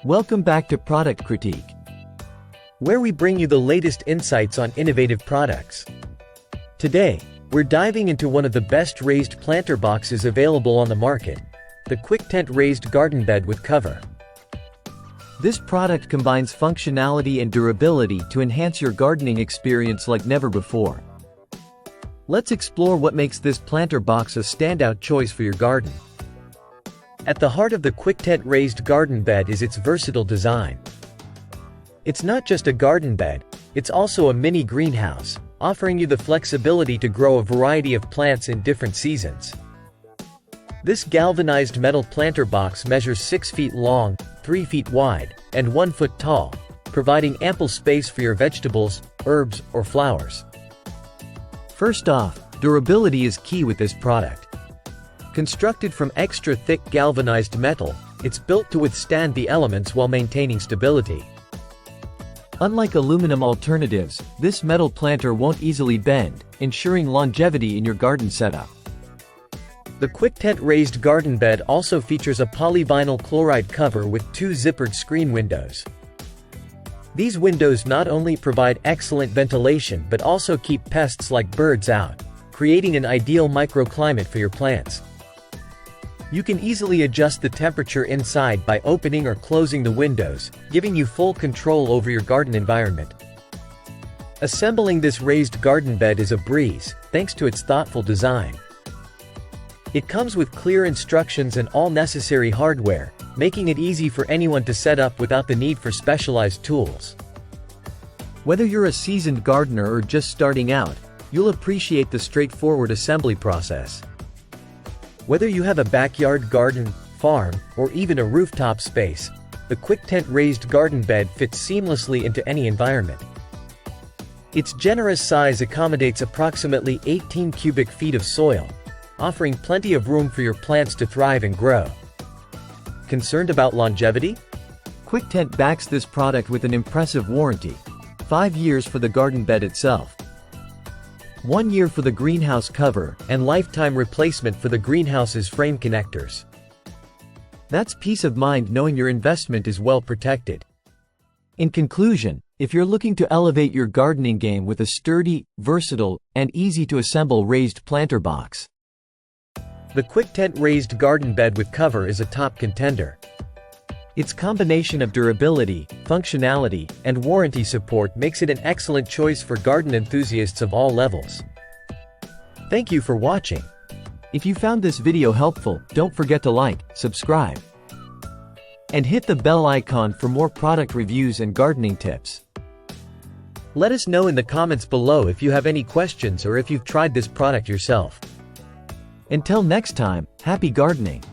Welcome back to Product Critique, where we bring you the latest insights on innovative products. Today, we're diving into one of the best raised planter boxes available on the market, the Quictent raised garden bed with cover. This product combines functionality and durability to enhance your gardening experience like never before. Let's explore what makes this planter box a standout choice for your garden. At the heart of the Quictent raised garden bed is its versatile design. It's not just a garden bed, it's also a mini greenhouse, offering you the flexibility to grow a variety of plants in different seasons. This galvanized metal planter box measures 6 feet long, 3 feet wide, and 1 foot tall, providing ample space for your vegetables, herbs, or flowers. First off, durability is key with this product. Constructed from extra thick galvanized metal, it's built to withstand the elements while maintaining stability. Unlike aluminum alternatives, this metal planter won't easily bend, ensuring longevity in your garden setup. The Quictent raised garden bed also features a polyvinyl chloride cover with 2 zippered screen windows. These windows not only provide excellent ventilation but also keep pests like birds out, creating an ideal microclimate for your plants. You can easily adjust the temperature inside by opening or closing the windows, giving you full control over your garden environment. Assembling this raised garden bed is a breeze, thanks to its thoughtful design. It comes with clear instructions and all necessary hardware, making it easy for anyone to set up without the need for specialized tools. Whether you're a seasoned gardener or just starting out, you'll appreciate the straightforward assembly process. Whether you have a backyard garden, farm, or even a rooftop space, the Quictent raised garden bed fits seamlessly into any environment. Its generous size accommodates approximately 18 cubic feet of soil, offering plenty of room for your plants to thrive and grow. Concerned about longevity? Quictent backs this product with an impressive warranty: 5 years for the garden bed itself, 1 year for the greenhouse cover, and lifetime replacement for the greenhouse's frame connectors. That's peace of mind knowing your investment is well protected. In conclusion, if you're looking to elevate your gardening game with a sturdy, versatile, and easy-to-assemble raised planter box, the Quictent raised garden bed with cover is a top contender. Its combination of durability, functionality, and warranty support makes it an excellent choice for garden enthusiasts of all levels. Thank you for watching. If you found this video helpful, don't forget to like, subscribe, and hit the bell icon for more product reviews and gardening tips. Let us know in the comments below if you have any questions or if you've tried this product yourself. Until next time, happy gardening!